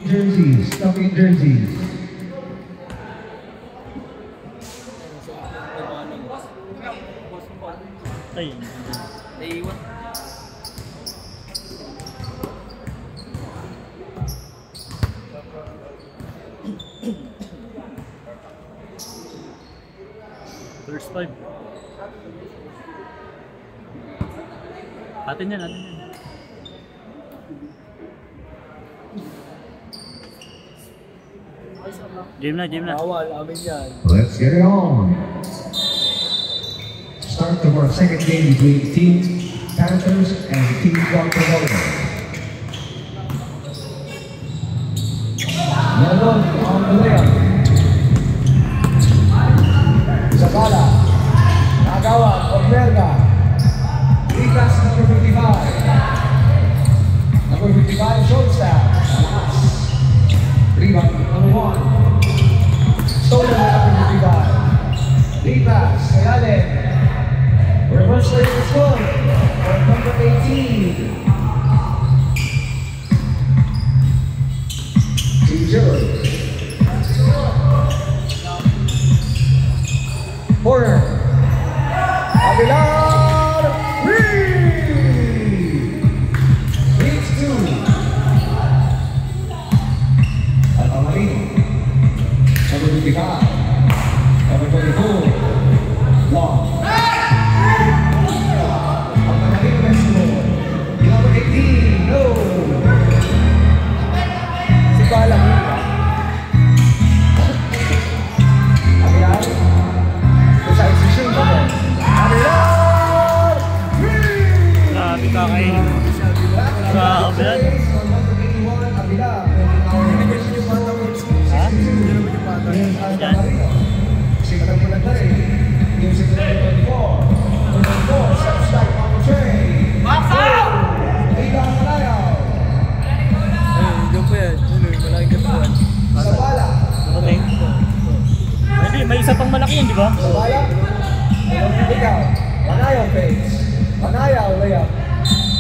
Jerseys, stuffing jerseys. Ay, naiiwan. first 5. Atin yan, atin yan. Game na, game na. Awal, amin yan. Let's get it on. Start of our second game between Team Panthers and Team Dr. Volleyball. Melon on the layup. Zabala. Nagawa, Ormerga. Ligas number 55. Number 55, Shortstaff. Rebound number 1. Stolen by number 55. Lead pass, Kayalen. Reverse layup is good for number 18. 2-0. Corner. Aguilar. Leads 2. Alvarino. Number 55. Number 24. Long. Alvarino next goal. Number 18. No. Si Bala. Aguilar. Besides the shoot. Aguilar. Grabe ka kayo. Grabe yan. Aguilar. Ha? Yan. Simulan mo lang na rin. Music number 24. Number 4, steps back on the tray. Baksaw! Liga Malayaw. Ayun, dyan po yan. Malaking katuan. Zabala. Okay. Hindi, may isa pang malaki yan, di ba? Zabala. Ikaw. Manayaw face. Manayaw layup.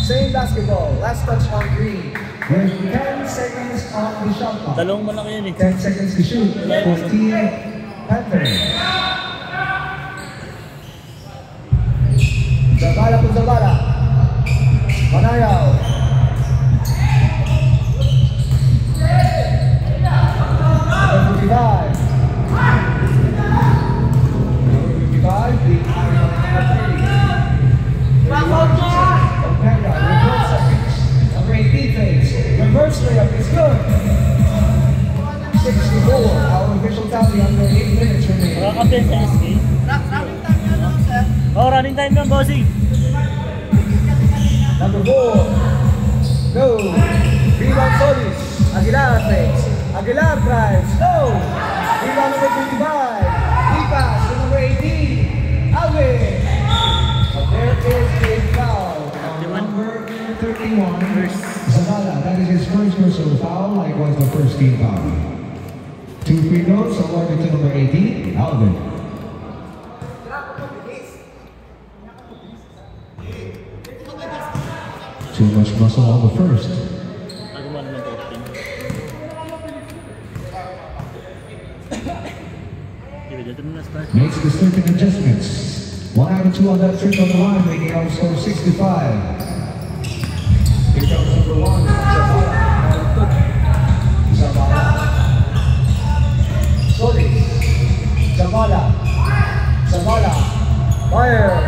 Same basketball. Last touch on green. With 10 seconds on the shot clock. Dalawang malaki yan eh. 10 seconds to shoot for Team Panthers. Zabala po Zabala. Manayaw. Number 55. Number 55, the Ariel number 30. Openda, reverse seconds. Number 18 face. Reverse layup is good. 64. Our official tally under 8 minutes remaining. Makakapin sa SK. Oh, running time lang, bossing. Number 4. Go. Rebound Solis. Aguilar takes. Aguilar drives. No. Rebound number 25. Deep pass to number 18. Alvin. But there is a foul on number 31. Zabala. That is his first personal foul. Likewise the first team foul. 2 free throws awarded to number 18. Alvin. Too much muscle on the first. Nagawa naman ito. Dito na start. Makes the certain adjustments. 1 out of 2 on that trick on the line, making our score 65. Here comes number 1, Zabala. Zabala. Solis. Zabala. Zabala. Fire.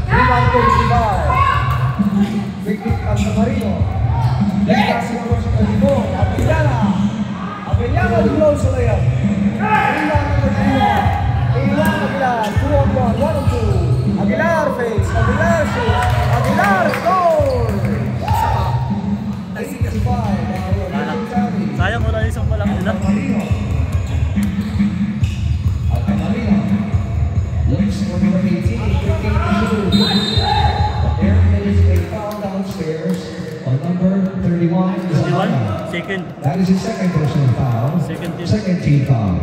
Rebound 35. Victor Alvarino. Ligas number 24. Abellana. Abellana blows the layup. Rebound number 3. Iwan Aguilar. 2 on 1. 1 on 2. Aguilar face. Aguilar shoots. Aguilar score. 65. Sayang wala isang malaki nila. Alvarino. Alvarino. Looks for number 18. 15 to shoot. There is a foul downstairs on number 31. 21, second. That is his second personal foul. Second team team. foul.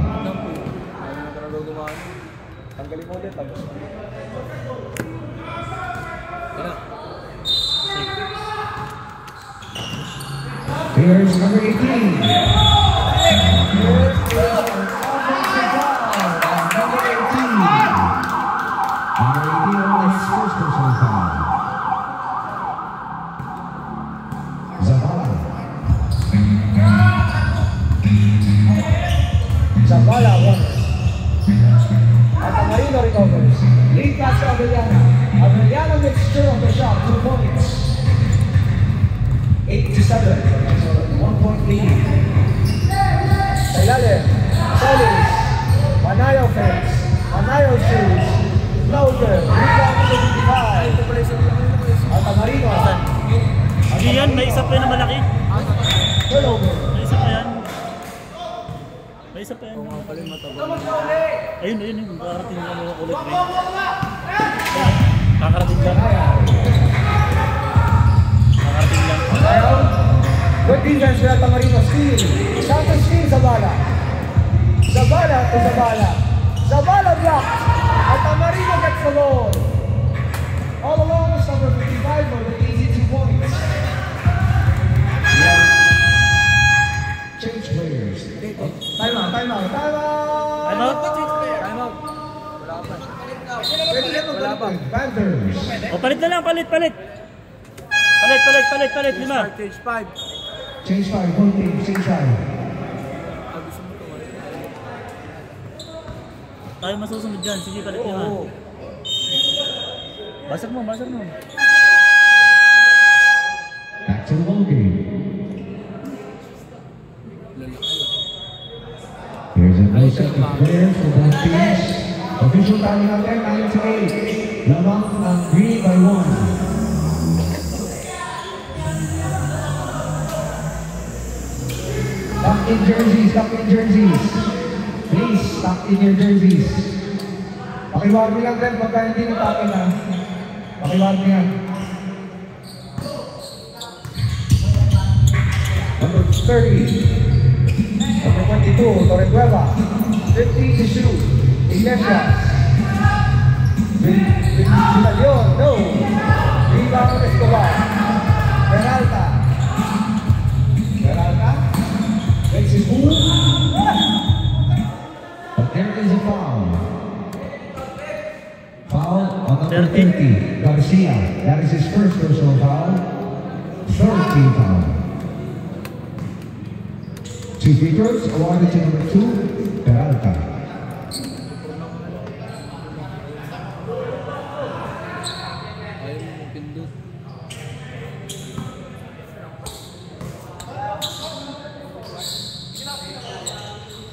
Tanggalin mo ulit. Tapos. Here's number 18. Here's an offensive foul on number 18. Number 18 on his first personal foul. Zavala. Zavala won. At Marino recovers. Lead pass to Avellana. Avellana makes sure of the shot. 2 points. 8-7. So 1 point lead. Sa ilalim. Solis. Manayo fence. Manayo shoots. Loader. Rebound to 55. At Marino. Hindi yan, may isa pa yan na malaki. Turnover. May isa pa yan. May isa pa yan. Ayun, ayun, ayun. Kakarating lang mga ulit. Kakarating lang. Kakarating lang. Good defense for Tamarino. Steal. Santos steal. Zavala. Zavala to Zavala. Zavala blocked. At Tamarino gets the ball. All along is number 55 for the easy 2 points. Change players. Time out, time out, time out! Time out? Time out. Wala pa. Panthers. O, palit na lang, palit, palit. Palit, palit, palit, palit. Lima. Stage 5. Change 5, 1 team, change 5. Tayo masusunod dyan. Sige, palit lima. Basag mo, basag mo. Back to the ball game. Here's a new set of players for both teams. Official tally natin, 9-8. Lamang ang 3 by 1. Tuck in jerseys, tuck in jerseys. Please, tuck in your jerseys. Pakiwag nilang din pagka hindi natakin na. Pakiwag niyan. Number 30. Number 22, Torrecueva. 50 to shoot. Iglesias. Vitalion, no. Rebound Escobar. Peralta. Peralta. Makes his move. But there is a foul. Foul on number 30, Garcia. That is his first personal foul. Third team foul. 2 free throws awarded to number 2, Peralta.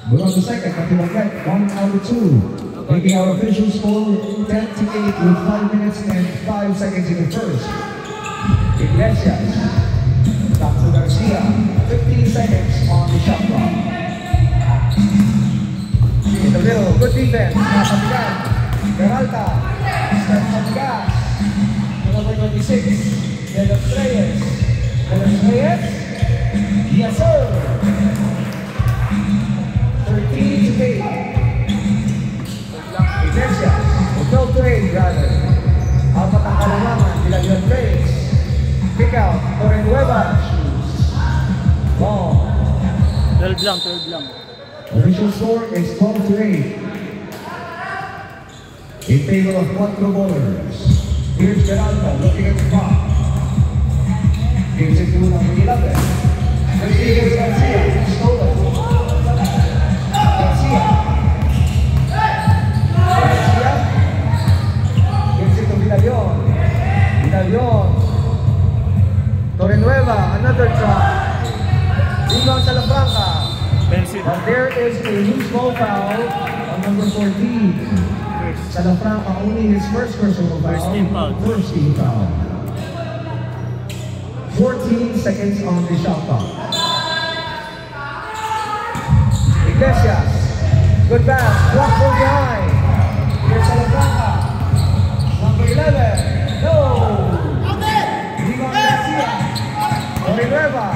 We're on the second, but we will get 1 out of 2. Making our official score 10-8 with 5 minutes and 5 seconds in the first. Iglesias. Back to Garcia. 15 seconds on the shot clock. In the middle, good defense. Napabigan. Peralta. Steps on the gas. Number 26. De Los Reyes. De Los Reyes. Yes, sir. 13-8. Iglesias. 12-8 rather. Apat ang kalamangan. Ilagyan Reyes. Kick out. Torrecueva. Ball. 12 lang, 12 lang. Official score is 12-8. In favor of 4 bowlers. Here's Peralta looking at the clock. Gives it to number 11. Rodriguez Garcia. Stolen. Garcia. Garcia. Gives it to Vitalion. Vitalion. Torrenueva. Another try. Rebound Salafranca. But there is a loose ball foul on number 14. Salafranca only his first personal foul. First team foul. First team foul. 14 seconds on the shot clock. Iglesias. Good pass. Block from behind. Here's Salafranca. Number 11. No. Rebound Garcia. Torrenueva.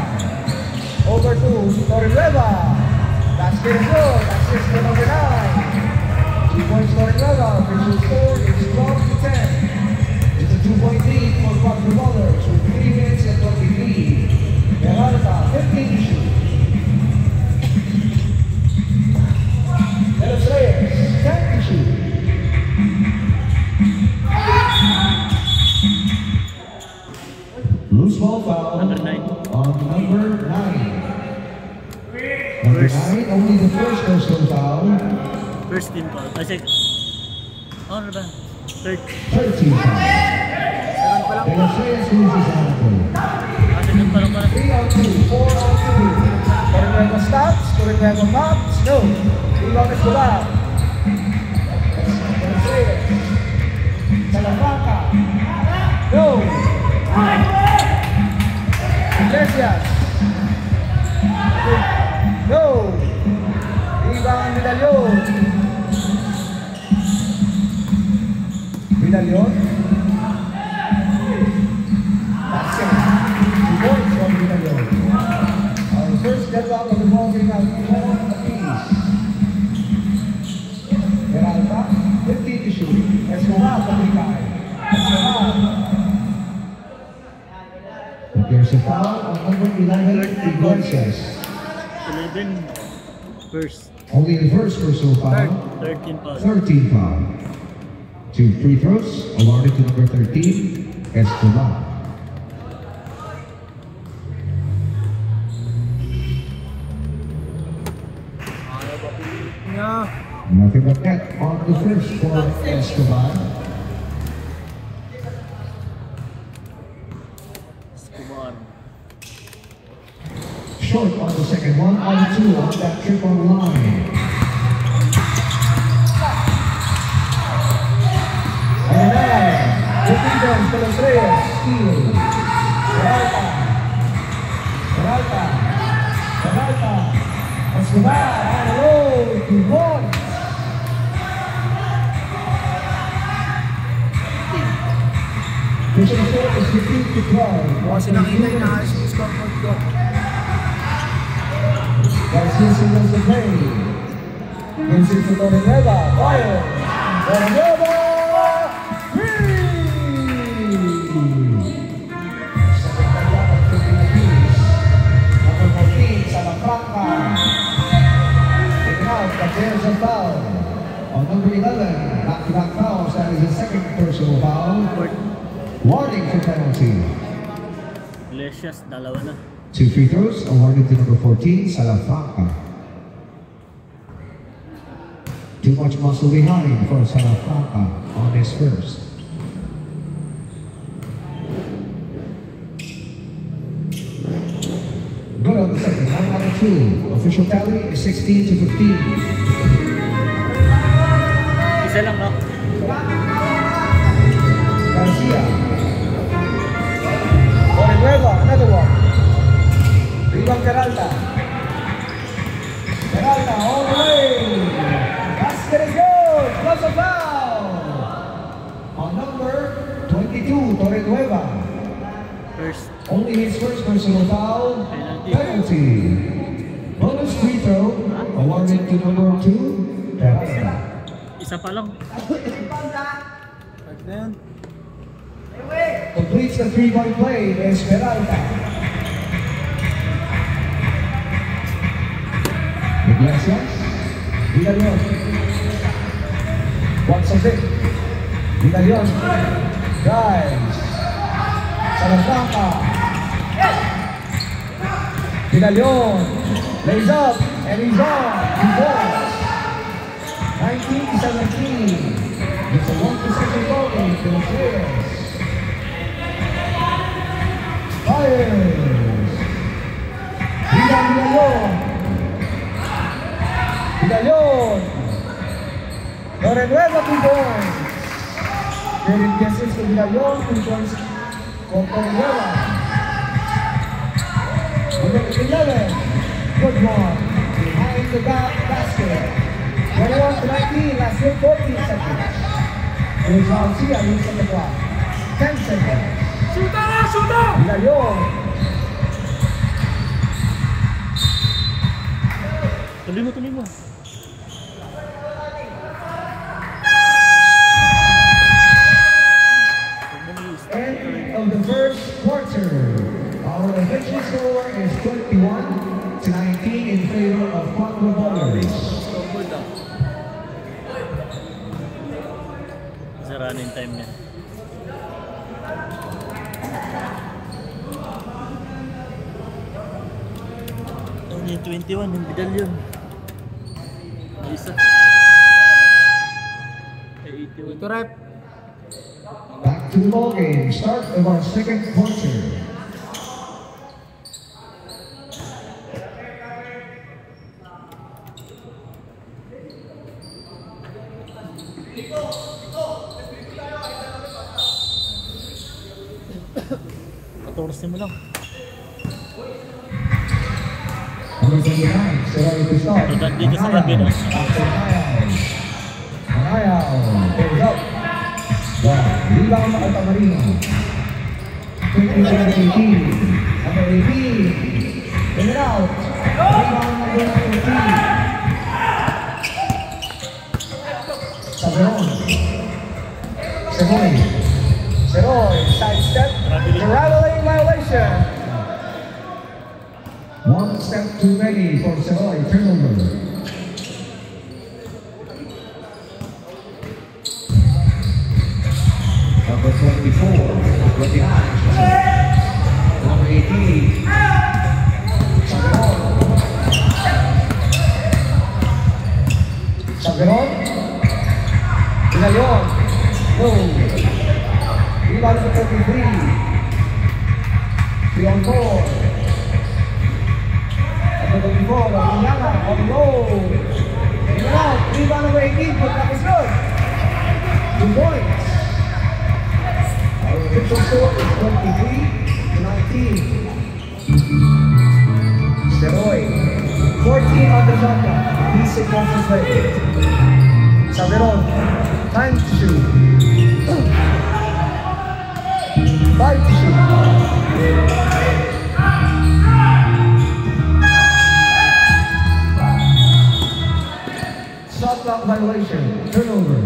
Over to Torrenueva. Basket is good. Assist for number 9. 2 points Torrenueva. Official score is 12-10. It's a 2-point lead for Quattro Ballers with 3 minutes and 20 lead. Peralta, 15 to shoot. De Los Reyes, 10 to shoot. Loose ball foul Number 9. on number 9. Number 9, only the first personal foul. First team foul. Ay, second. Oh, ano ba? Third. 13 foul. De Los Reyes loses out. Ah, second pa lang pala. 3 on 2, 4 on 2. Torrenueva stops, Torrenueva pops, no. Rebound is Escobar. De Los Reyes. Salafranca. No. Iglesias. No. Rebound Medallon. Medallon. Basket. 2 points from Medallon. Our first deadlock of the ball game out 4 apiece. Peralta, 15 to shoot. Escobar, Patricay. Escobar. There's a foul on number 11, Iglesias. 11. First. Only the first personal foul. 13 foul. 13 foul. 2 free throws awarded to number 13, Escobar. Nothing but net on the first for Escobar. Escobar. Short on the second one, on 2 on that trip on line. And now, the defense, De Los Reyes, steal. Peralta. Peralta. Peralta. Escobar, hello, 2 points. Official score is 15 to 12. Kasi nakita yung nakalis yung scoreboard ko. Garcia singles the play. Gives it to Torrenueva. Fire. Torrenueva. 3. Second time at 15 apiece. Number 14, Salafranca. Taking out, there's a foul. On number 11, back-to-back fouls. That is the second personal foul. Warning for penalty. Iglesias, dalawa na. 2 free throws awarded to number 14, Salafranca. Too much muscle behind for Salafranca on his first. Good on the second, 1 out of 2. Official tally is 16 to 15. Isa lang, no? Garcia. Torrenueva, another one. Rebound Peralta. Peralta all the way. Basket is good. Plus a foul. On number 22, Torrenueva. First. Only his first personal foul. Penalty. Penalty. Bonus free throw awarded to number 2, Peralta. Isa pa lang. Pag na yan. Completes the 3-point play is Peralta. Iglesias, Medallon. Once of it. Medallon. Drives. Salafranca. Medallon. Lays up. And he's on. He goes. 19-17. It's a 1-possession ball game for the Players. Fires. Medallon. Medallon. Torrenueva 2 points. Very guesses to Medallon, 2 points for Torrenueva. Number 11. Good one. Behind the basket. 21-19, last hit 14 seconds. Here's Garcia, looks at the clock. 10 seconds. Shoot na! Shoot na! Medallon. Tuloy mo, tuloy mo. End of the first quarter. Our official score is 4 ballers. Scoreboard ah. Sa running time niya. Ano yung 21, yung bidal yun. May isa. Ay, 81. Ito rep. Back to the ball game. Start of our second quarter. Paturas mo lang. Number 29, Seroy to start. Tugat dito sa tabi, no? Manayaw. Goes up. Rebound Altamarino. 20-18. Number 18. Bring it out. Rebound number 19. Saberon. Seroy, sidestep. Traveling violation. One step too many for Seroy. Turnover. Number 24, 29, number 18, Saberon, Pinalyon, go, rebound number 33, 3 on 4, number 24, Aguilaga, on low, in and out, rebound number 18, but that is good, 2 points. Our official score is 23-19. Seroy, 14 on the shot clock. He's signals his way. Saberon, time to shoot. 5 to shoot. Shot clock violation. Turnover.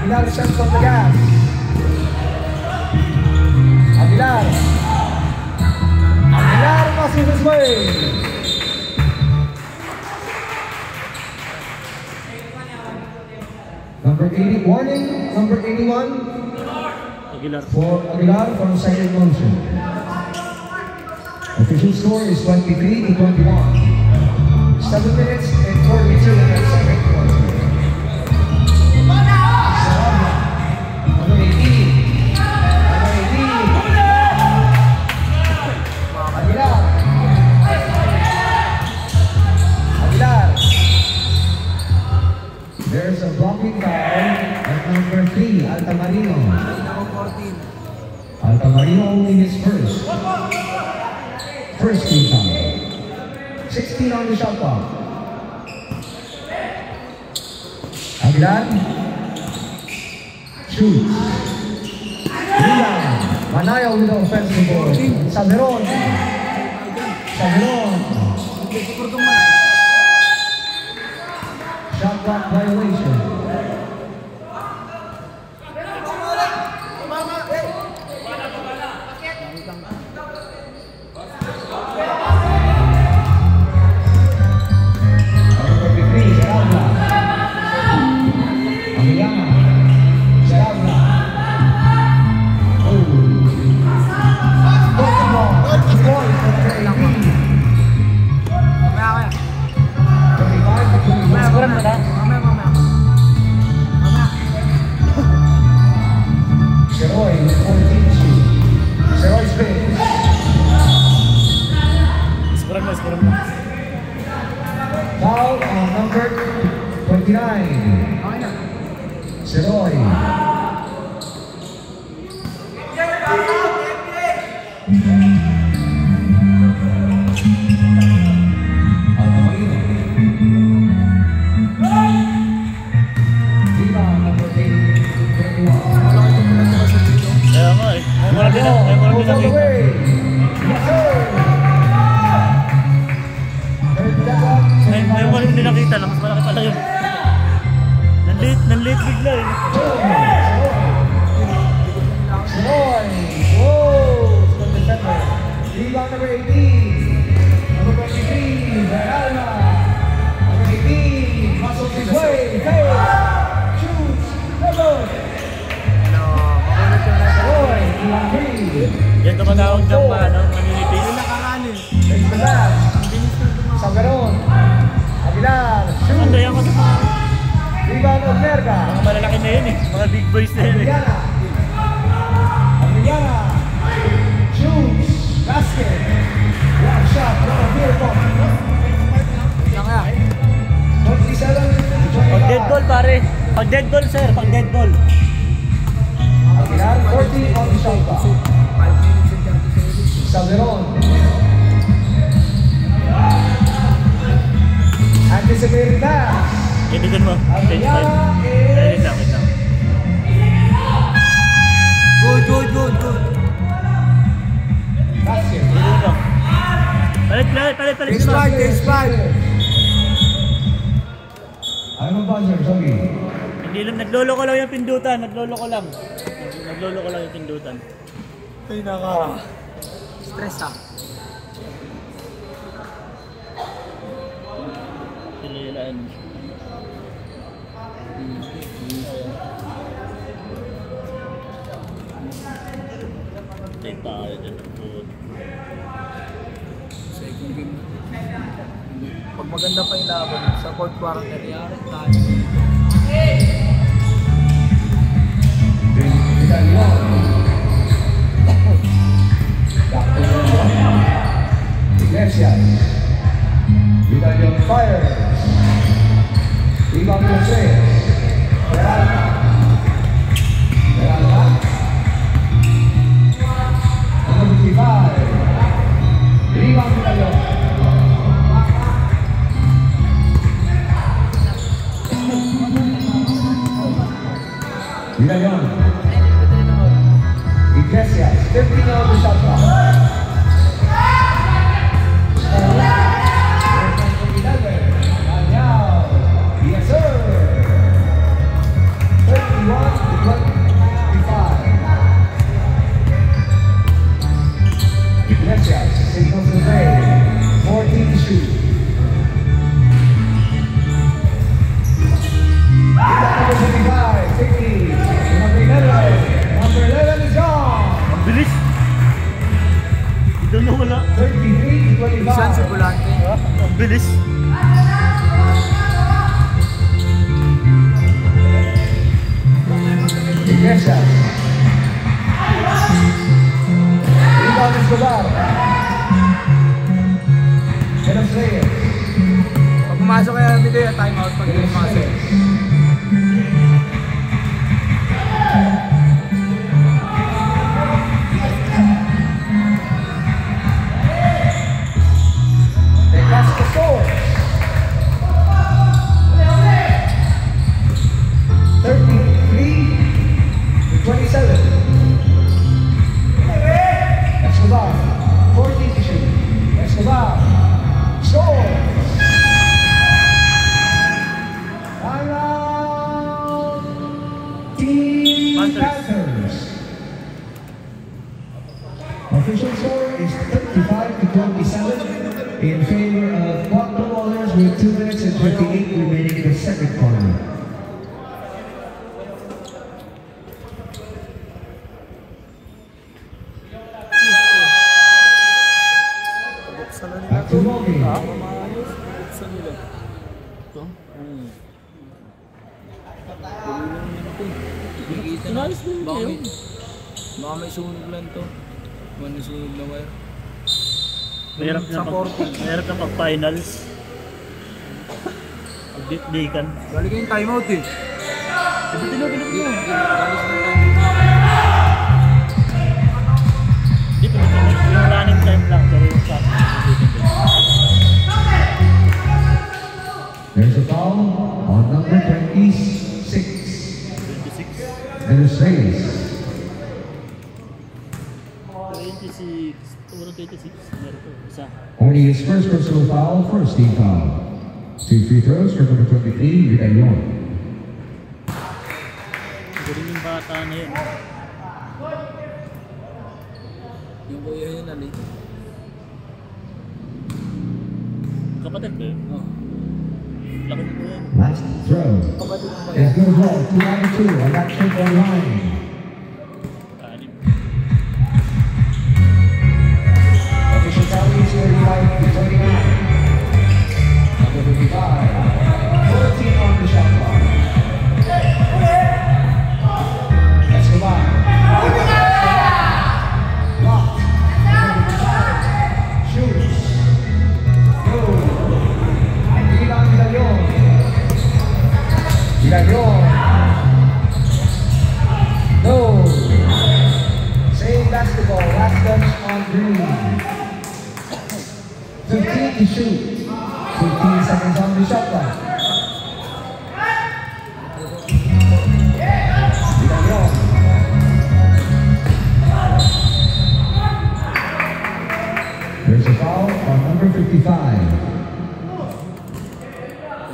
Aguilar steps on the gas. Aguilar passes his way. Number 80, warning, number 81 Aguilar. for Aguilar from second motion. Official score is 23-21. 7 minutes and 42 in the second quarter. Number 18. Aguilar. There's a blocking foul at number 3, Altamarino. Altamarino only his first team foul. 16 on the shot clock. Aguilar shoots. Rebound. Manayaw with the offensive ball. Saberon. Shot clock violation. Seroy, 14 shoot. Seroy spin. Sekarang mo. Foul on number 29. Seroy. Rebound number 21. Yan tumatawag ng naninipis. Yung nakaraan eh. Next to that. Sagaron. Aguilar. Shoot. Ano yan kasi mga Rebound of Merga. malalaki na yun eh. Mga big boys na yun eh. Aguiliana. Aguiliana. Shoots. Basket. Block shot. Another beer pump. Lang kaya. 27-25. Pag dead ball pare. Pag dead ball sir. Pag dead ball. Aguilar 40 on the shot clock. 5 minutes and 30 seconds. Salveron. Anticipated pass. Inigan mo. Change time. Wait lang, wait lang. Good. Basket. Inigan lang. Palit. Take spot. Ano ba buzzer, Zombie? Hindi lang, nagloloko lang yung pindutan. Nagloloko lang yung pindutan. Ay, naka. Stress ah. Sililaan. Take tayo dyan. Second game. Pag maganda pa yung laban, sa court parang nangyari tayo. Iglesias. Vidalion fires. Rebound Jose. Peralta. Number 55. Rebound Vidalion. Vidalion. Iglesias. 15 on the shot clock. Yes, sir. 31-25. Iglesias signals the play. 14 to shoot. Number 55, 60. Number 11. Number 11 is gone. Ang bilis! Ito na wala. 33 to 25. Isang si Bulante. Ang bilis. Iglesias. Rebound Escobar. Menos Reyes. Pag pumasok kaya dito yung timeout pag hindi pumasok. They pass the score. 33-27. Escobar, 14 to shoot. Escobar, score. Timeout. Team Panthers. Official score is 35-27 in favor of Boston Ballers with 2 minutes and 58 remaining in the second quarter. Buksan na nila Back to Mogi. Buksan nila. Ito? Inalis din kayo. Baka may sunog lang to. May sunog na wire. Mahirap na pag-finals. Pag-ditdikan. Galing kayong timeout eh. Pinag mo. Galing sa timeout. Hindi, yung running time lang. Pero yung shot. There's a foul on number 26. 26. Menos Reyes. 26. Puro 26. Meron po. Isa. Only his first personal foul, first team foul. 2 free throws from number 23, Vidalion. Galing yung bata na yun. Yung kuya yun ali. Kapatid ba yun? Oh. Laki mo yun. Last throw. Kapatid mo ba Is yan? good ball, 2-2, and that's triple line. Kalim. 14 on the shot clock. Let's go back. Locked. Shoots. Go. Rebound Vidalion. Vidalion. No. Same basketball. Last touch on green. 15 to shoot. 15 seconds on the shot clock. Vidalion. There's a foul on number 55.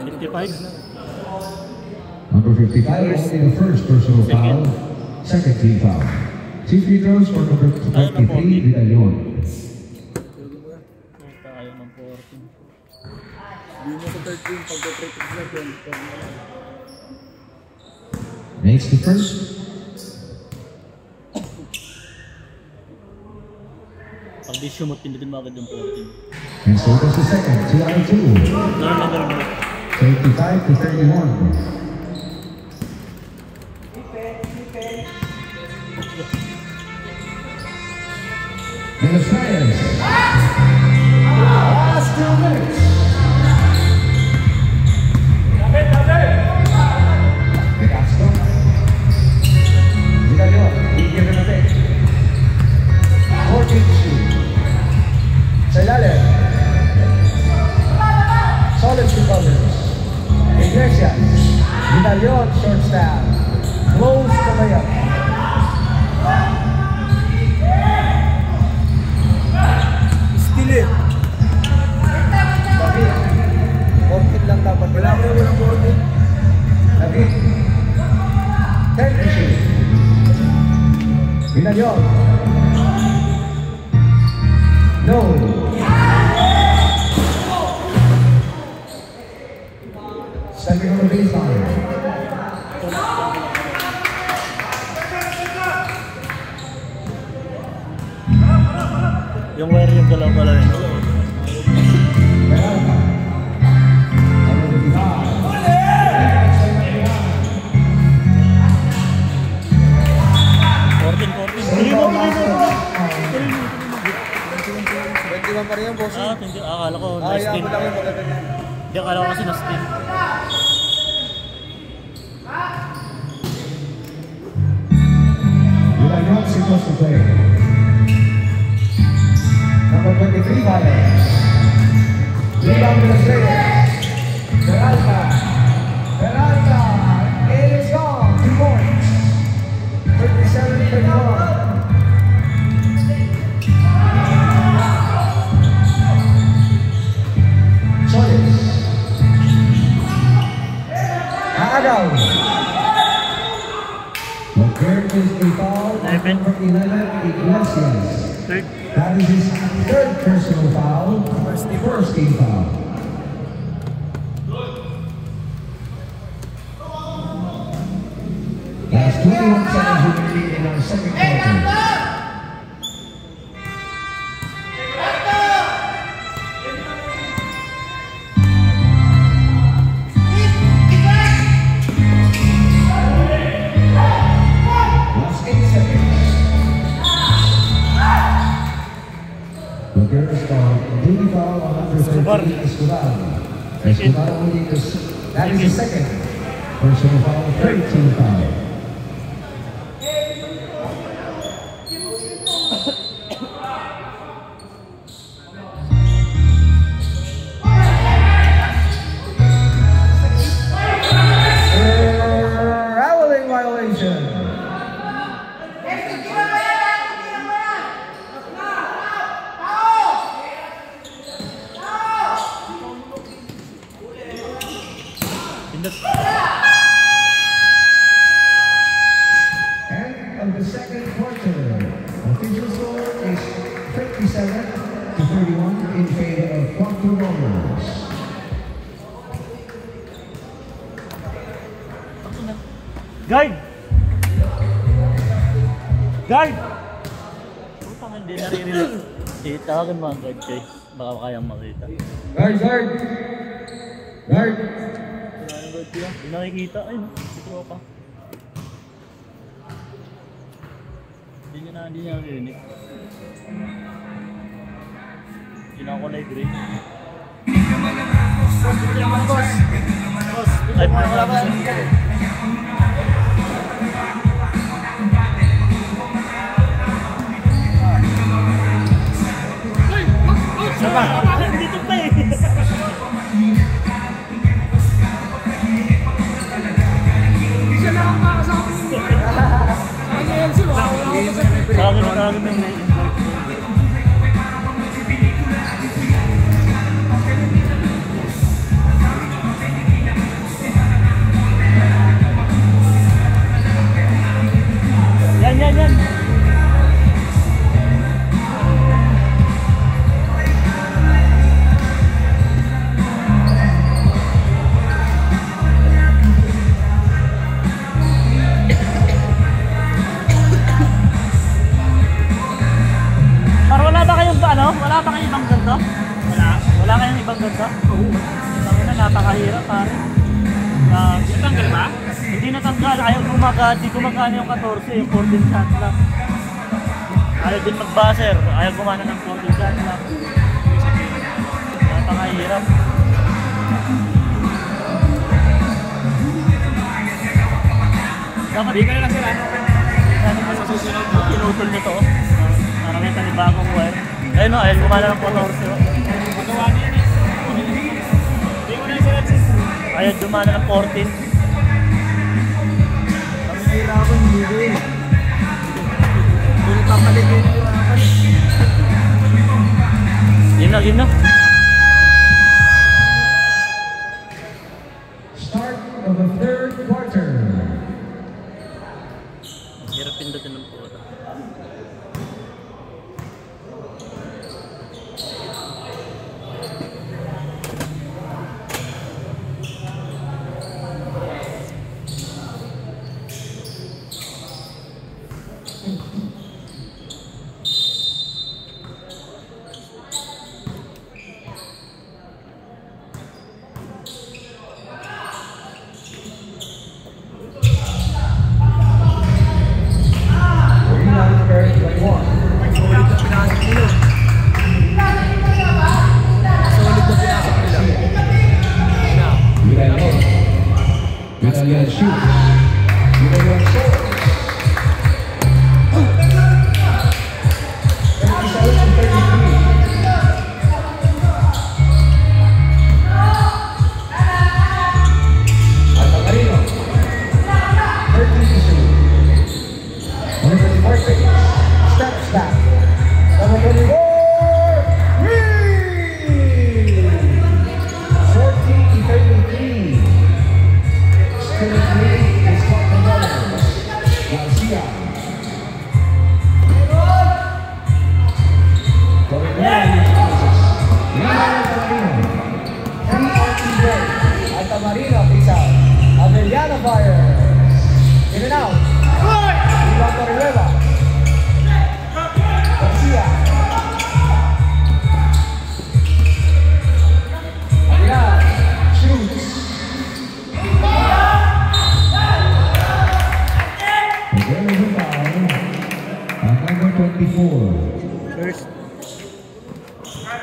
55. Number 55 only the first personal foul. Second team foul. 2 free throws for number 23, Vidalion. Tayo ng 14. Hindi mo sa 13, pag-break na yun. Makes the first. Pag di sumot, pindutin mo agad yung 14. And so does the second. 2 out of 2. Ganun. 55 to 31. And the Flyers. Last 2 minutes. De Castro. Vidalion. Bigyan na natin. 14 to shoot. Sa ilalim. Solid recovers. Iglesias. Vidalion short stab. Close to layup. Still it. David. 14 lang dapat. Wala ko yung walang 14. David. 10 to shoot. Vidalion. No. Stepping on the baseline. Yung wire yung galaw-galaw yun. Peralta. Number 55. Save all last touch. 21 pa rin yung boss. Akala ko Ayaw na-steal. mo lang yung maganda niya. Hindi, akala ko kasi na-steal. Vidalion supposed to play. Number 23, Flyers. Rebound to the Flyers. Peralta. Peralta. It is gone. 2 points. 37-31. Solis. Agaw. Well, there is a foul on number 11, Iglesias. Third. That is his third personal foul, first team foul. Last 21 seconds remaining in our second quarter. Last 8 seconds. There is a duty foul on number 13, Escobar. Escobar only that is the second personal foul, third team foul. Traveling violation. End of the second quarter. Official score is 57-31 in favor of Proctor Rovers. Guard! Guard! Putang hindi naririnig. Tawagin mo ang guard guys. Baka kayang makita. Guard, guard. Guard. Hindi nakikita. Ayun, si Tropa. Hindi niya narinig. Hindi na ako library. Boss. Ay, Wala ba? Dito pa eh. Siya lang ang makasama. Ano yan sila? Kagin na invite. Yan. Parang wala ba kayong ibang ganito? Wala kayong ibang ganito? Oo. Napakahirap pare. Natanggal ba? Hindi natanggal. Di gumagana yung 14, yung 14 shot lang. Ayaw din mag-buzzer. Ayaw gumana ng 14 shot lang. Napakahirap. Dapat di ka na lang sila. Sa susunod mo, pinutol nito. Marami bagong wire. Ayun o, ayaw gumana ng 14. Magawa niya yan eh. Hindi mo na yung sila. Ayaw gumana ng 14. Kami nahirapan, hindi. Hindi papalit yung nahirapan. Game na. Start of the third quarter. Hirap pindutin ng puto.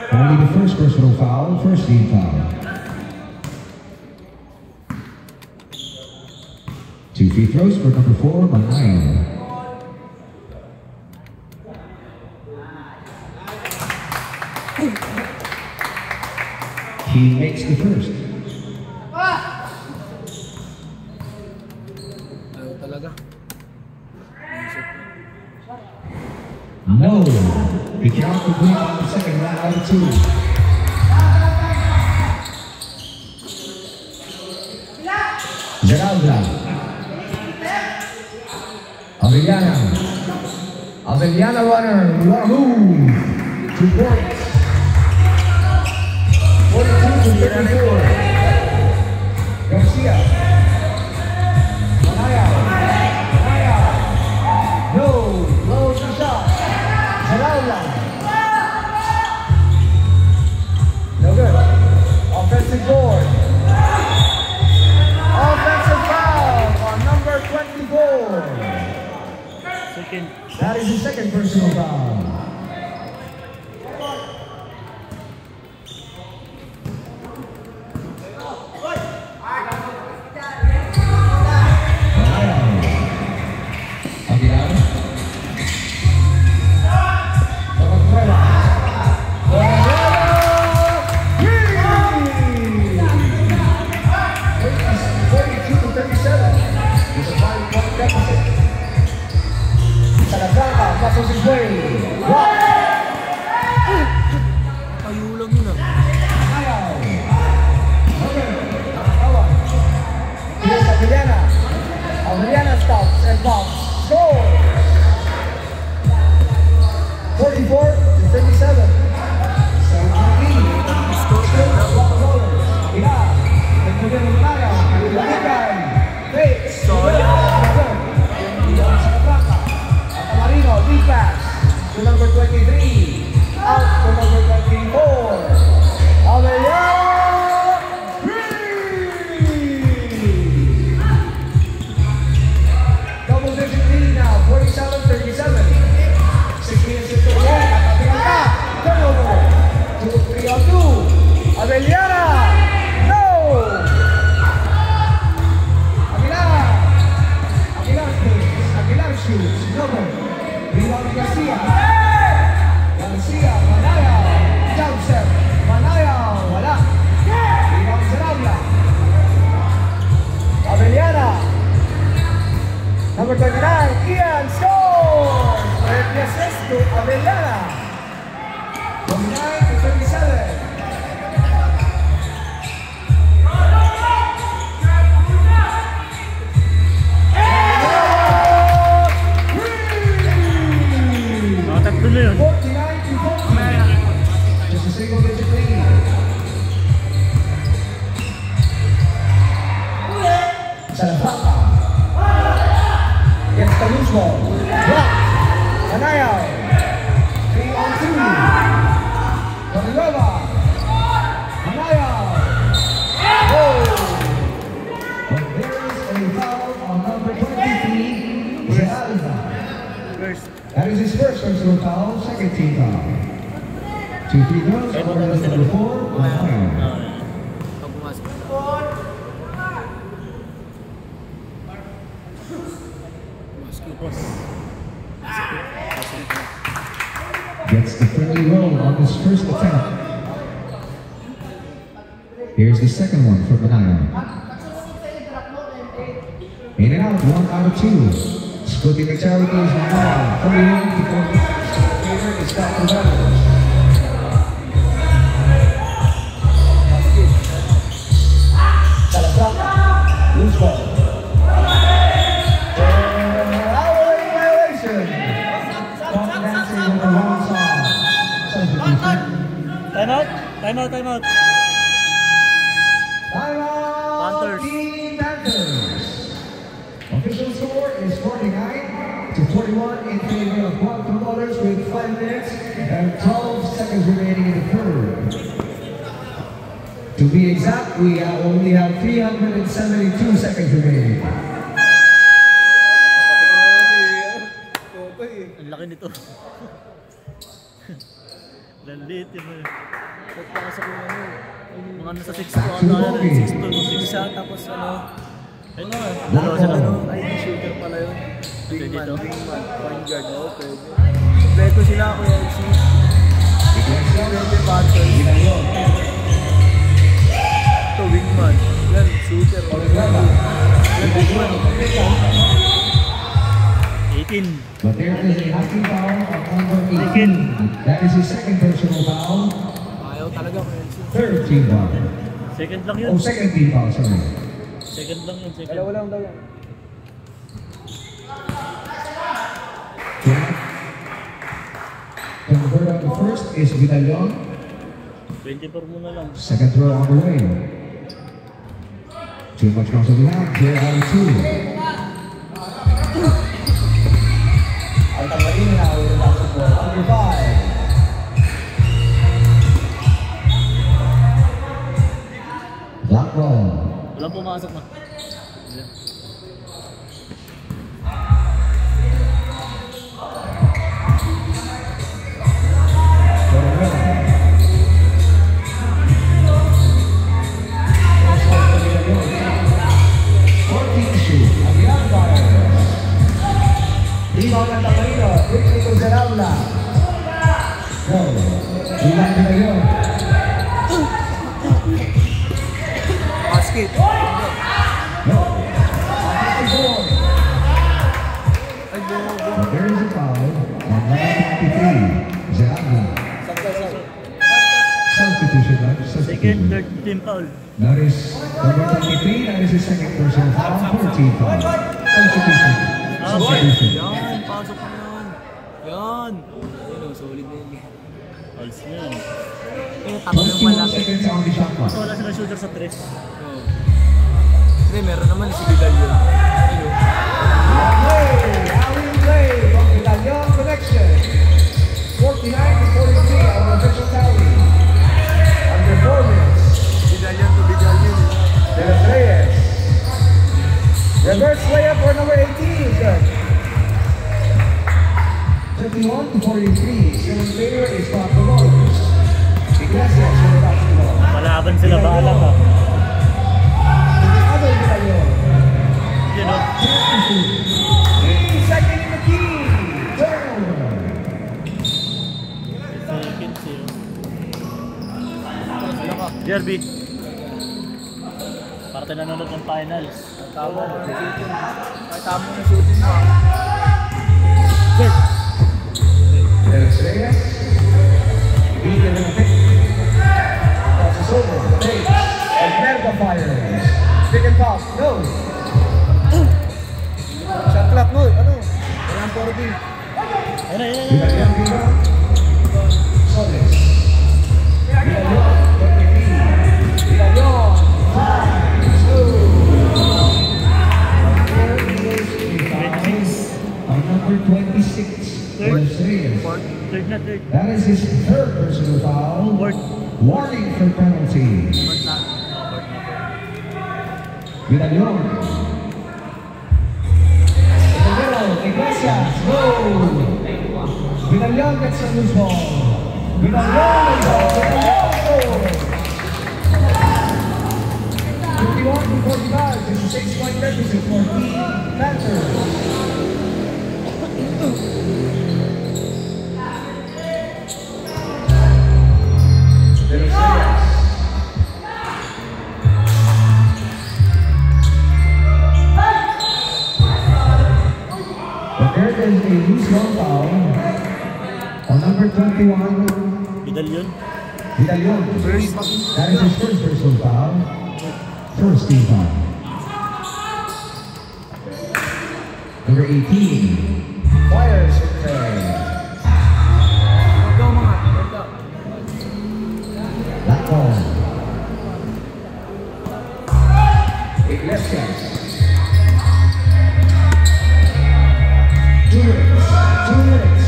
Only the first personal foul, first team foul. 2 free throws for number 4, Manayo. He makes the first. Ayaw talaga. No, he cannot complete on the second round out of 2. Geralda. Avellana runner, Wahoo, 2 points. 42-34. Garcia. Manaya. No, blows the shot. Geralda. No good. Offensive board. Second. That is the second personal foul. Ayulang yun ah. Avellana stops and pops. Score! 44-37. To number 23, out to number 24. Avellana, double digit lead now, 47-37. 6 minutes to go. Turnover. 2-3-2. Avellana, no. Aguilar shoots, double. Rebound Garcia. Garcia, Manaya. Jump step. Manaya, wala. Rebound Sarabia. Avellana. Number 29, Ian scores! The assist to Avellana. From 9-37. Tatlo na yun. 49-40. Just a single digit lead. Salafata. Gets the loose ball. Block. Manaya. 3-on-2. Cordova. Manaya. Oh. But there is a foul on number 23. Realza. First. That is his first personal foul, second team foul. 2 free throws, number 4, Manaya. Pag pumasok. Gets the friendly roll on his first attempt. Here's the second one for Manaya. In and out, 1 out of 2. Splitting the territories now. 48-40. Favorite is Dr. Rebels. Salazar, loose ball. Violation. Stop dancing with the wrong song. Substitution. Timeout. Timeout. Timeout. Panthers. Team Panthers. Official score is 49-41 in favor of Guam Promoters with 5 minutes and 12 seconds remaining in the third. To be exact, we only have 372 seconds remaining. Ang laki nito. Lalit yun. Mga nasa 6'2 ata yun. 6'2. Isa tapos ano. Ayun na. Dalawa sila. Ay, shooter pala yun. Pwede dito? Wingman, point guard. Oo, pwede. Kompleto sila ako yung LC. Pwede Panthers. Ito, wingman. Yan, shooter. Yan, wingman. 18. But there is a hockey foul on number 18. That is his second personal foul. Ayaw talaga ko LC. Third team foul. Second lang yun. Oh, second team foul, sorry. Second lang yun. Second. Dalawa lang daw yan. Convert on the first is Vidalon. 24 muna lang. Second throw on the way. Too much bounce on the line. 0 out of 2. Altamarino now with the basketball. Under 5. Black ball. Walang pumasok na. Santa Marino, Rico Zaraula. Go. Ilan na yun? Basket. Go. There is a foul on number 23, Zaraula. Substitution, Second, substitution. third team foul. That is number 23, that is his second personal foul, 14 foul. Substitution. Substitution. Yan, pasok na yan. Yan. Yun o, solid na yun. Fouls na yun. Yung tatlo yung 21 malaki. seconds on the shot clock. So wala sila shooter sa 3. Oo. Hindi, meron naman si Vidal yun. Ayun. Alley play from the Italian connection. 49 to 43 on the official tally. Under 4 minutes. Vidal yan to Vidal yun. De Los Reyes. Reverse layup for number 18 is good. 51 to 43. Still in favor is Bob Dolores. Iglesias for the basketball. Malaban sila bahala ka. Other Italian. Yun o. 3 seconds in the key. Turnover. Seconds yun. JRB. Para tayo nanonood ng finals. Tama na shooting. Ay, tama na shooting mo. Good. De Los Reyes. Beaten in the pick. Crosses over. Takes. And Merga fires. Pick and pop. No. Shot clock. No. Ano? Walang 40. Ayun na, ayun na, ayun na. Italian rebound. Soles. Italian. 23. Italian. 5-2. On number 26. De Los Reyes. Third na, third. That is his third personal foul. Fourth. Warning for penalty. Vidal. In the middle, Iglesias. Go. Vidal gets the loose ball. Vidal scores. 51 to 45. It's a 6-point deficit for Team Panthers. De Los Reyes. But there is a loose ball foul on number 21, Vidal yun. Vidal. That is his first personal foul. First team foul. Number 18, fires in play. Go mga. Go. That ball. Iglesias. 2 minutes. 2 minutes.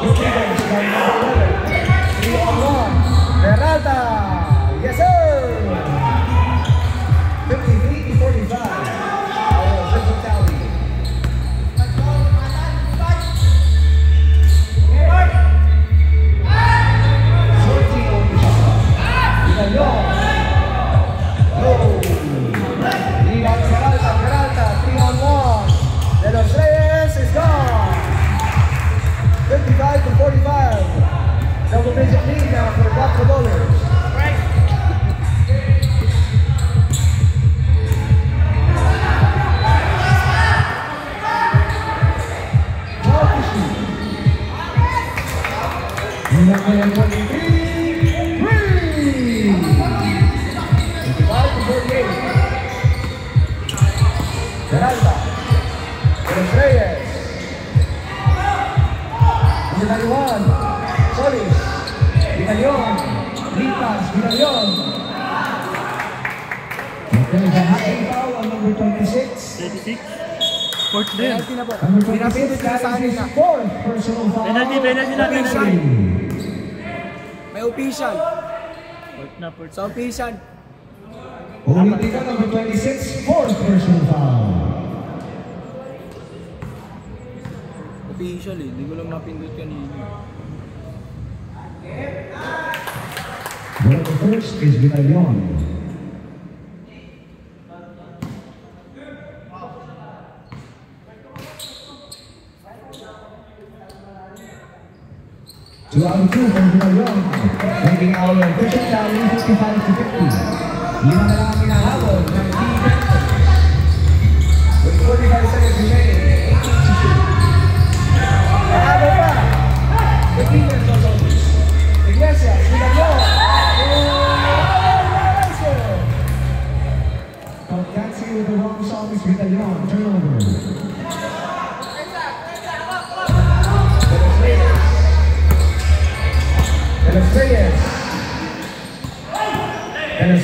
Rebounds by number 11. 3-on-1. Peralta. Yes, sir. 53 to 45. Our official tally. Peralta, 3-on-1. De Los Reyes is gone. 55 to 45. Double-digit lead now for Buffalo Bowlers. Number 23, 55 to 48. Peralta, De Los Reyes. Number 91, Solis, Vidal, Lipas, Vidal. There is a hacking foul on number 26. 36. Fourth din. Penalty na po. Number 26, Pinapindot ko na sa that is kanina. his fourth personal foul. Penalty natin. May official. Fourth na, fourth. Sa official. Ulitin ka, number 26, fourth personal foul. Official eh. Hindi ko lang mapindot kanina. Well, the first is Vidal. 2 out of 2 for Villalon, making our official tally 55 to 50. Lima na lang ang hinahabol ng Team Panthers. With 45 seconds remaining, 18 to shoot. Nahabol pa! The defense of Solis. Iglesias, Villalon. Dancing with the wrong song is Villalon. Turnover.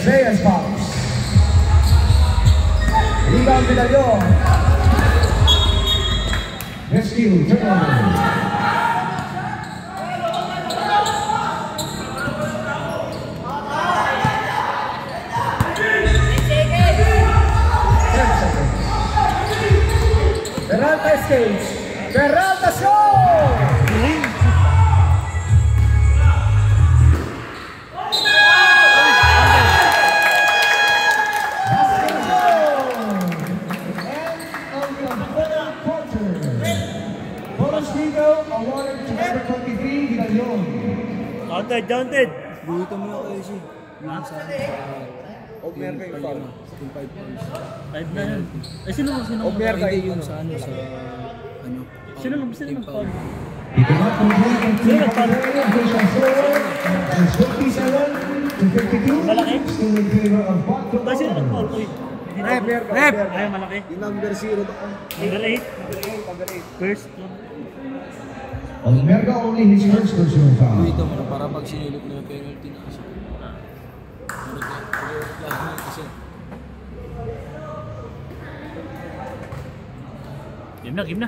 Reyes pops. Rebound Villalon. Rescue, turnover. Peralta escapes. Peralta scores! Awarded to number 23, Villalon. Counted. Buhito mo na kayo siya. Yung sa Ogmer kayo foul. yung 5 points. 5 na yun. Ay, sino Ogmer kayo Hindi yun. yung sa ano, sa ano. Sino nag-foul? He did not complete the three official score. It's 57 to 52. Malaki? Still in favor of Bottom. Ba, sino nag-foul? Uy. Rep! Ay, malaki. Yung number 0 doon. Number 8. First. Ogmer only his first personal foul. Buhito mo na para pag sinilip na yung penalty na kasi. Game na.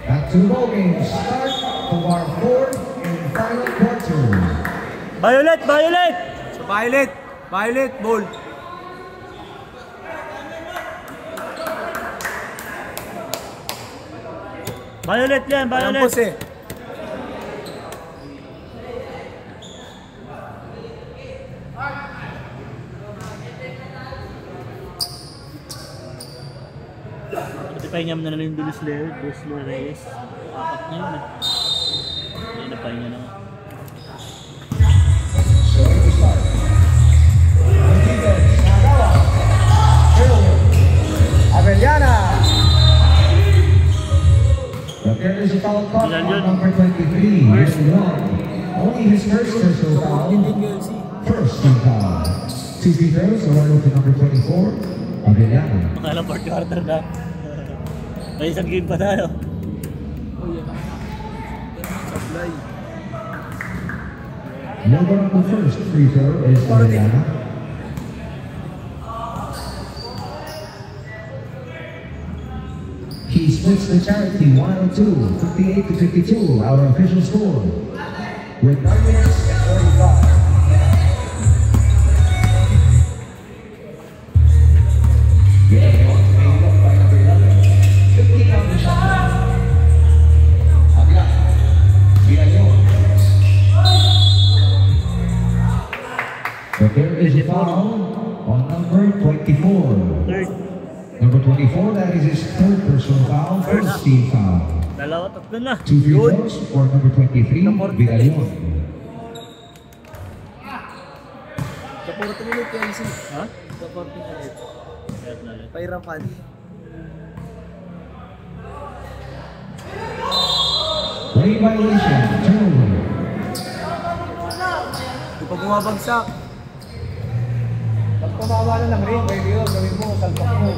Back to the ball game. Start of our fourth and final quarter. Violet! So Violet, ball. Violet yan, Violet! Lampos eh. Pahinga mo na lang yung Dulis Reyes. Apat na yun eh. Hindi na pahinga na nga. So we start. Defense, Nagawa. Avellana. There is a foul call on number 23. Here's one. Only his first personal foul. First team foul. 2 free throws awarded to number 24. Avellana. Makala 4th quarter na. May isang game pa tayo. Supply. Number on the first free throw is Avellana. He splits the charity 102, 58 to 52, our official score. With 9 minutes and 45. But there is a foul on number 24. Third. Number 24, that is his third personal foul, first team foul. Dalawa, tatlo na. 2 free throws for number 23, Villalon. Sa 40 minutes LC. Ha? Sa 40 minutes. Third na lang. Pairapan. Lane violation, turnover. Di pa bumabagsak. Pag tumama na ng ring, pwede yun, gawin mo, salpak mo.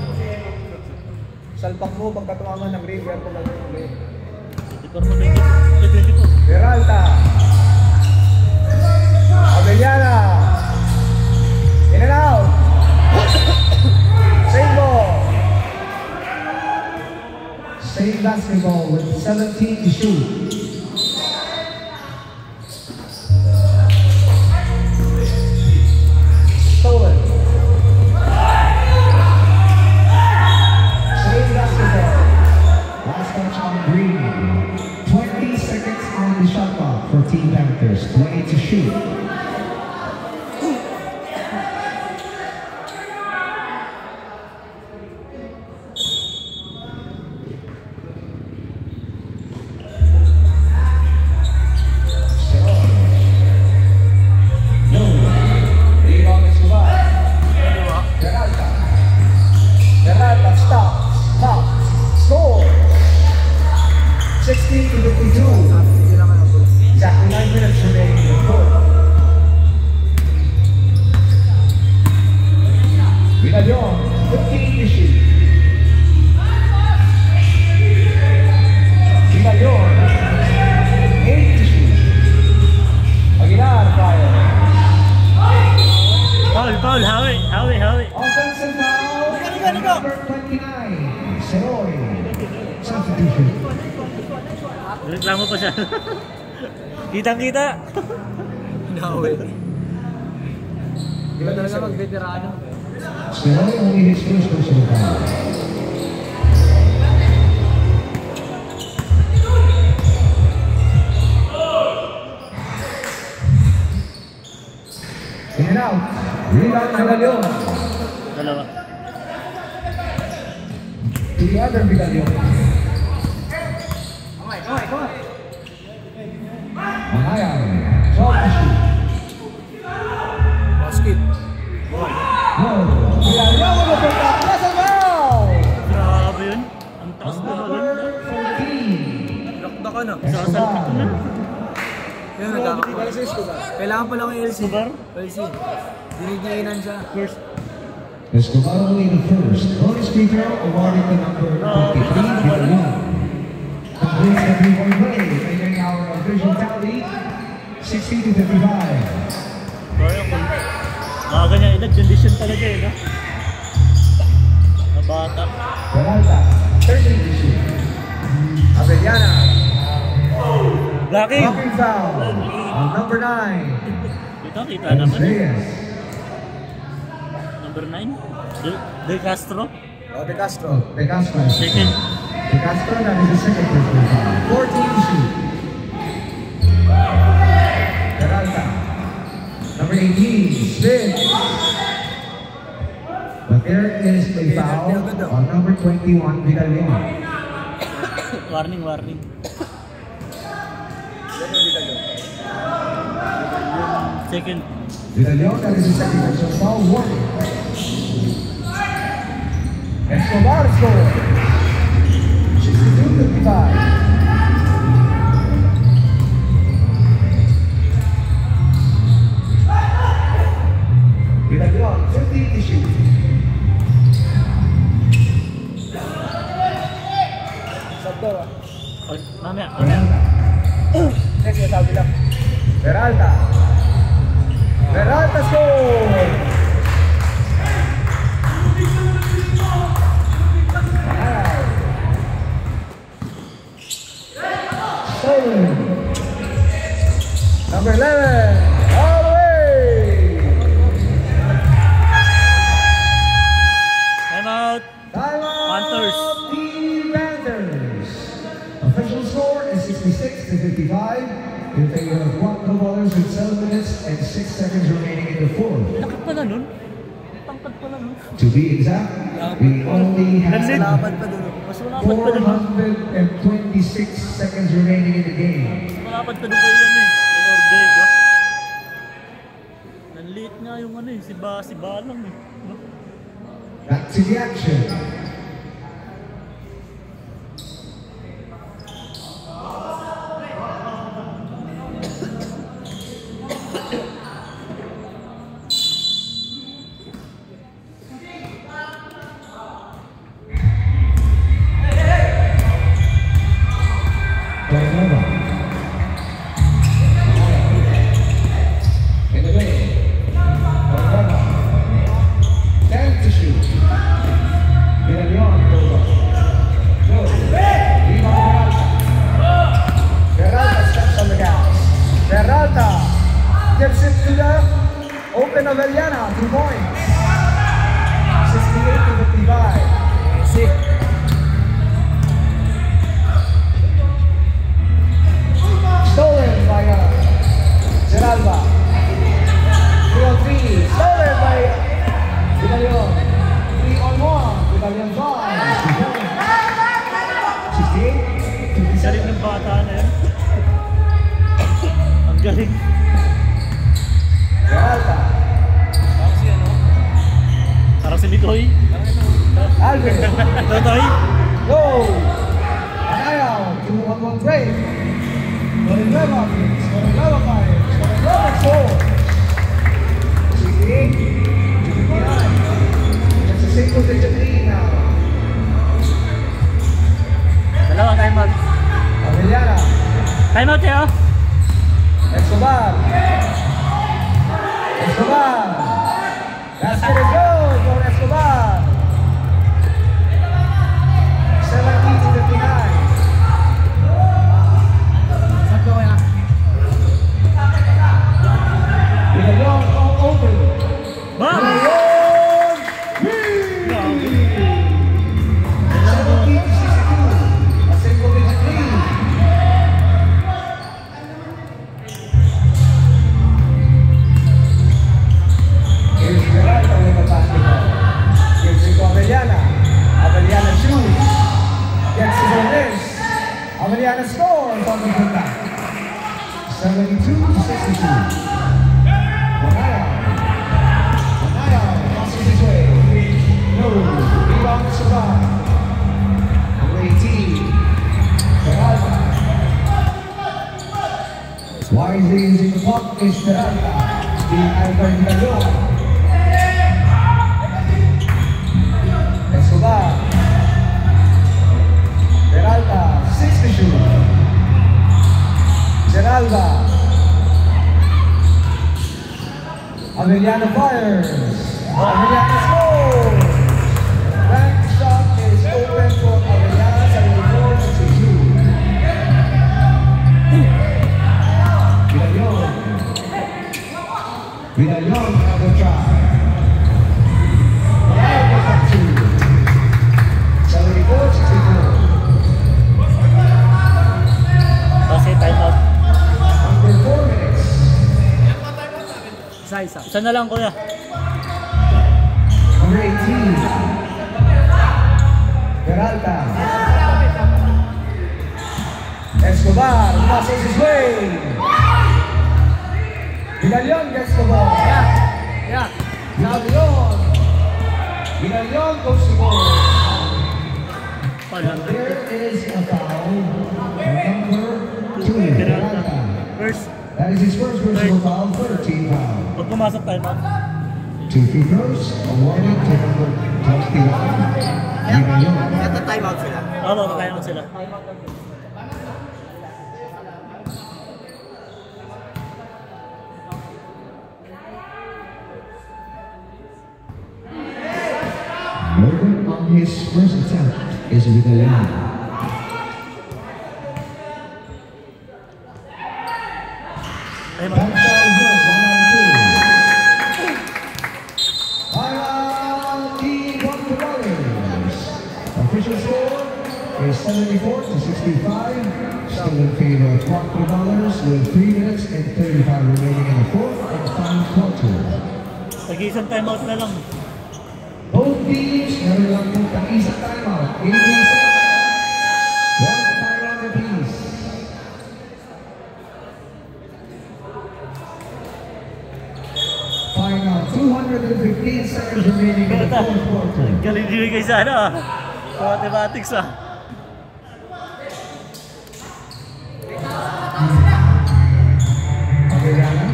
Salpak mo, pagka tumama ng ring, kaya po gawin mo ring. 24 mo na yun. 24. Peralta. Avellana. In and out. Save ball. Save basketball with 17 to shoot. Stolen. Save basketball. Last touch on Green. 20 seconds on the shot clock for Team Panthers. 20 to shoot. Vidalion, 15 to shoot. Vidalion, 8 to shoot. Aguilar, fire. Foul, hawi. Offensive foul, number 29, Seroy. Substitution. Reklamo pa siya. Kitang-kita. Nawe. Di ba talaga mag-veterano? Seroy only his first personal foul. In and out. Rebound Vidalion. Dalawa. To the other Vidalion. Mangayang. 12 to shoot. Basket. No. Vidalion with the first shot. That's a foul. Grabe yun. Ang taas na Number maganda. 14. Dakdakan na. Sasalpik ko na. Yan, nagkakakuha. Kailangan pala ng LC. Escobar? LC. Dinigniinan siya. First. Escobar only the first. Bonus free throw awarded to number 23, Vidalion. Completes the three-point play, making our official tally 60 to 55. Kaya kung mga ganyan edad, condition talaga eh, no? Mga bata. Peralta, 13 to shoot. Avellana, Blocking! blocking foul on number 9. Kita naman. Reyes. Number 9. De Castro. De Castro. De Castro. Second. De Castro, that is the second personal foul. 14 to shoot. Peralta, number 18, Smith. But there is a foul on number 21, Vidalion. Warning. Second. Vidalion, that is the second personal foul. Warning. Escobar score. 62-55. Vidalion, 15 to shoot. Sabdo ah. Oh, mamaya. Peralta. Kasi sabi lang. Peralta. Peralta score. Stolen. Number 11. All the way. Time out. Timeout. Panthers. Team Panthers. Official score is 66 to 55 in favor of Quanto Ballers with 7 minutes and 6 seconds remaining in the fourth. Lakad pala nun. Tangkad pala nun. To be exact, we only have Salamat pa dun. Mas malapad pa dun. 426 seconds remaining in the game. Malapad pa dun kayo yan eh. Ortega. Nanliit nga yung ano eh. Si Balang eh. No? Back to the action. In the lane. gives it to the open Avellana, 2 points. 68 to 55. Easy. Stolen by Geralba. 3-on-3. Stolen by Vidalion. 3-on-1. Vidalion drives. 68 to 57. Galing ng bata na yun. Ang galing. Geralba. Parang si ano? Parang si Mikoy. Alvin. Totoy. Go! Anayaw, 2-on-1 break. Villanueva, Villanueva fires. Villanueva scores. 68 to 59. Time out siya. Escobar. Escobar. Basket is good for Escobar. 70-59. Villalon open. Bang! Villalon. 70-62. A single digit lead. Here's Peralta with the basketball. Gives it to Avellana. Avellana shoots. Gets his own miss. Avellana scores on the good back. 72-62. Anaya crosses his way. No. Rebound to survive. Number 18. Peralta. Wisely using the puck is Peralta. Being Alvar Villalon. Escobar. Peralta, 6 to shoot. Geralda. Avellana fires. Avellana scores. Bank shot is open for Avellana, 74-62. Villalon have a try. Now goes back to 74-64. Kasi time out. Under 4 minutes. Isa na lang kuya. Number 18. Peralta. Escobar passes his way. Villalon gets the ball. Yeah. Villalon. Villalon goes to goal. Pala. There is a foul. Number 2. Peralta. First. That is his first personal foul, 13 foul. Pag pumasok time out. 2 free throws, awarded to number 21. Villalon. Ito time out sila. Oo, time out sila. Logan on his first attempt is Villalon. Time Back out. down good, 1-2. Final team $1. Official score is 74-65. Still in favor of $1 with 3 minutes and 35 remaining in the fourth and final quarter. Tag-isang time out na lang. Both teams meron lang po tag-isang timeout. 80 seconds. 1 timeout apiece. Final 215 seconds remaining in the fourth quarter. Galing din kayo sa ano ah. Sa mathematics ah. Avellana.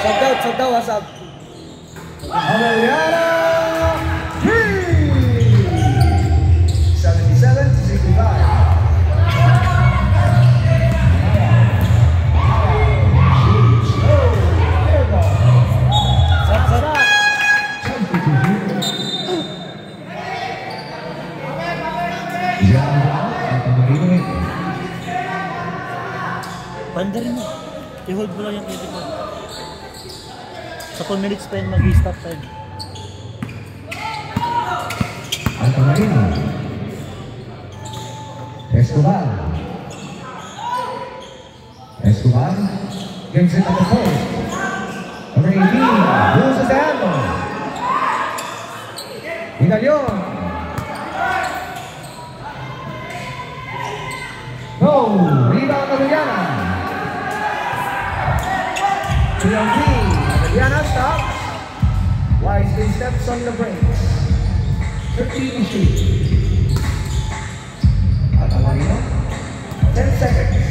Sub daw, sub. Avellana. 3! 77-65. Banda rin mo. I-hold mo lang yung titik mo. Sa 2 minutes pa yun mag-stop time. Antonino. Escobar. Escobar gives it to the post. Number 18 loses the handle. Villalon. No, rebound Avellana. TLT, Avellana stops. Wisely steps on the brakes. 13 to shoot. Antonino, 10 seconds.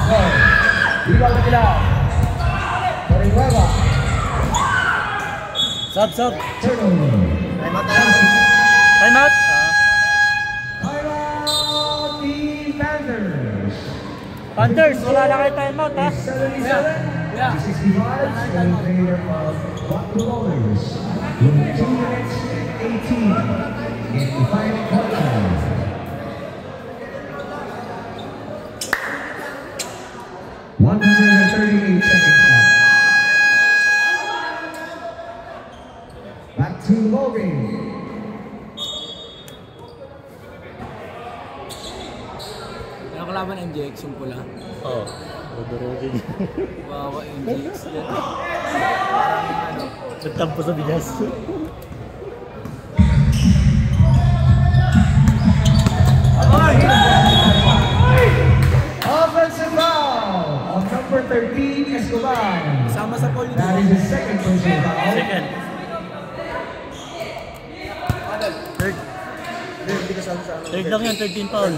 Go. Rebound Aguilar. Orihuela. Sub. Turnover. Time out na lang. Time out. Panthers, wala na kayo timeout ha. 77 to 65 in favor of Buffalo Bowlers. With 2 minutes and 18 in the final quarter. $138 seconds now. Back to Logan. Ano kalaban MJX yung pula? Oo. Rodorogin. Wawa MJX yan. Nagtampo sa bigas. Offensive foul of number 13, Escobar. Sama sa pole That is his second personal foul. Second. Third. Hindi ka sama sa ano. Third lang yan, 13 foul.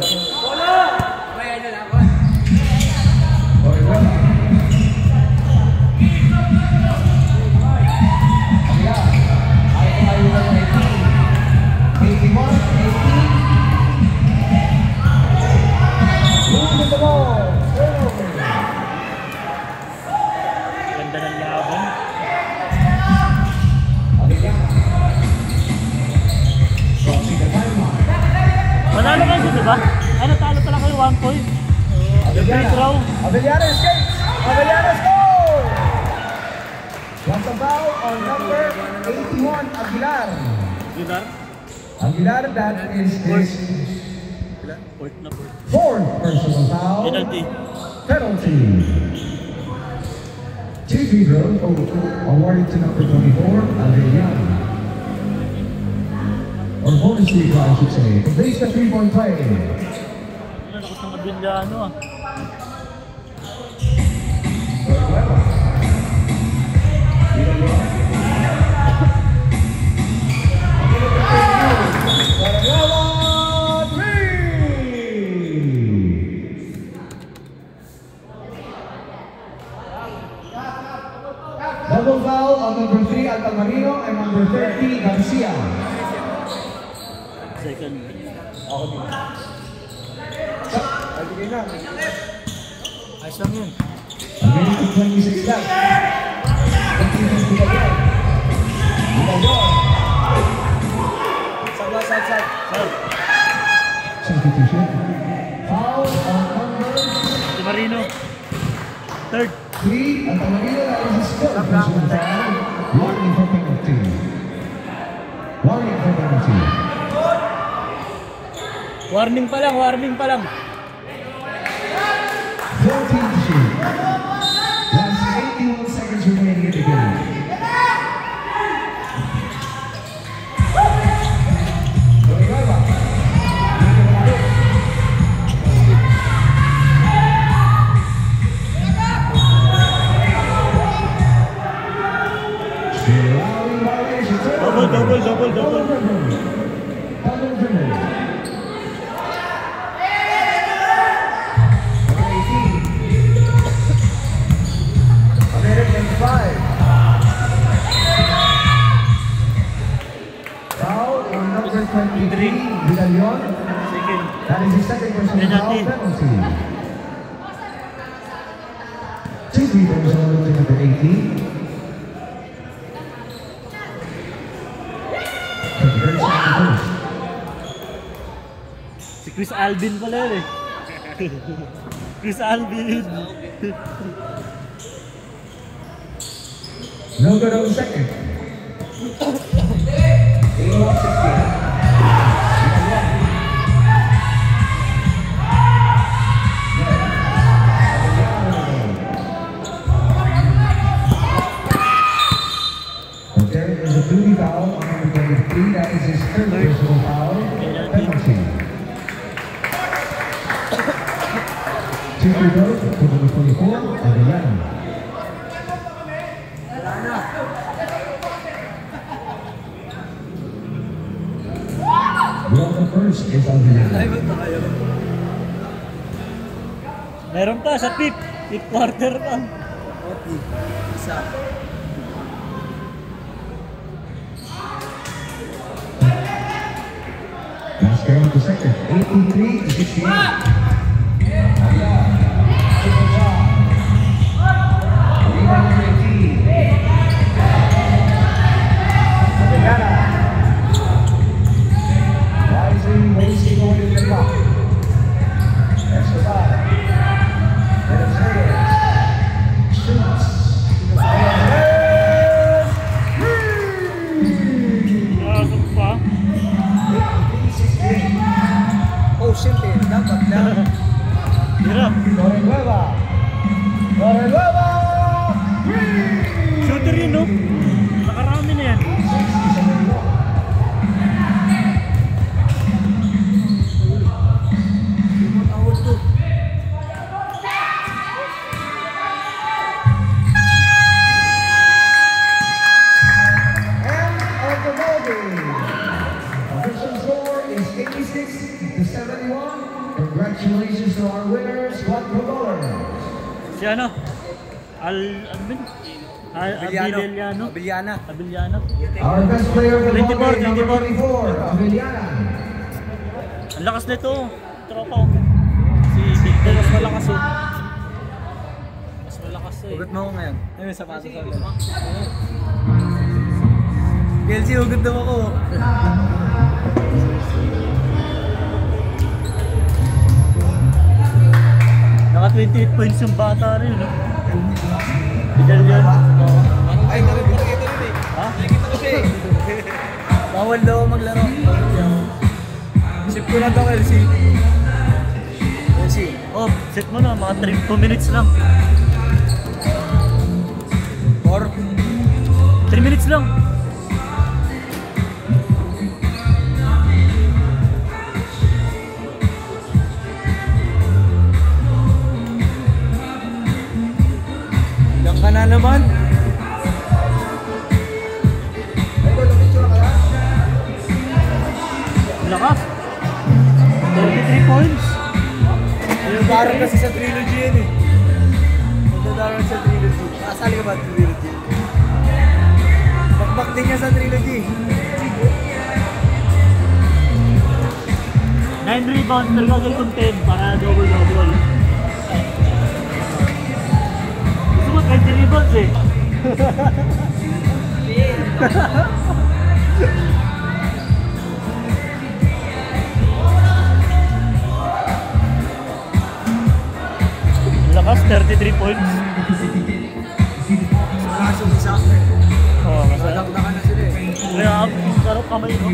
Ganda ng laban. Manalo kayo dito ba? Ay, natalo pala kayo 1 point. Free throw. Avellana escapes. Avellana scores. What's a foul on number 81, Aguilar. Gilar? Aguilar, that is his Fourth na fourth. fourth personal foul. Penalty. Penalty. Two free throws awarded to number 24, Avellana. Or bonus free throw, I should say. Completes the three-point play. Ano, lakas ng Avellano ah. Double foul on number 3, Altamarino, and number 30, Garcia. Second. Ako din. Ibigay na. Ayos lang yun. A minute and 26 left. Continues to the line. Side. Substitution. Foul on number Si Marino. Third. 3, Altamarino, that is his third personal foul. Warning for penalty. Warning for penalty. Warning pa lang, warning pa lang. 14 to shoot. Last 81 seconds remaining in the game. Double. Double dribble. American 5. Foul on number 23, Vidalion. Second. That is his second personal foul penalty. Two free throws on to number 18. Si Chris Alvin pala yun eh. Chris Alvin. No good on the second. 81-16. There is a duty foul on number 23. That is his third personal foul. Penalty. Two free throws to number 24, Avellana. Well, the first is Avellana. Meron pa sa fifth quarter pa. Isa. Last game of the second, 83 to 68. oh. Nakarami na yan. Congratulations to our winners, what promoter? Si ano? Alvin? Abiliano? Abiliana. Our best player of the 24, ball game, number 24. 24, Avellana. Ang lakas nito. Tropa. Si Victor. Mas malakas oh. Mas malakas eh. Hugot mo ako ngayon. Ayun, sapatos ako. Kelsey, hugot daw ako. Naka 28 points yung bata rin. No? Bigyan yan. Ay, nakikita rin eh. Ha? Nakikita ko siya eh. Bawal daw maglaro. Sip ko na daw, Kelsey. Kelsey. Oh, set mo na. Mga 2 minutes lang. 3 minutes lang. Diyan ka na naman. Lakas. 33 points. Nagdadarang kasi sa trilogy yan eh. Nagdadarang sa trilogy. Nakasali ka ba sa trilogy? Bakbak din niya sa trilogy. 9 rebounds, pero gagawin kong 10 para double-double. Gusto mo 20 rebounds eh. Lakas, 33 points. Lakas yung isa. Oo, masarap. Nadakdakan na sila eh. Kaya, sarap kamay no?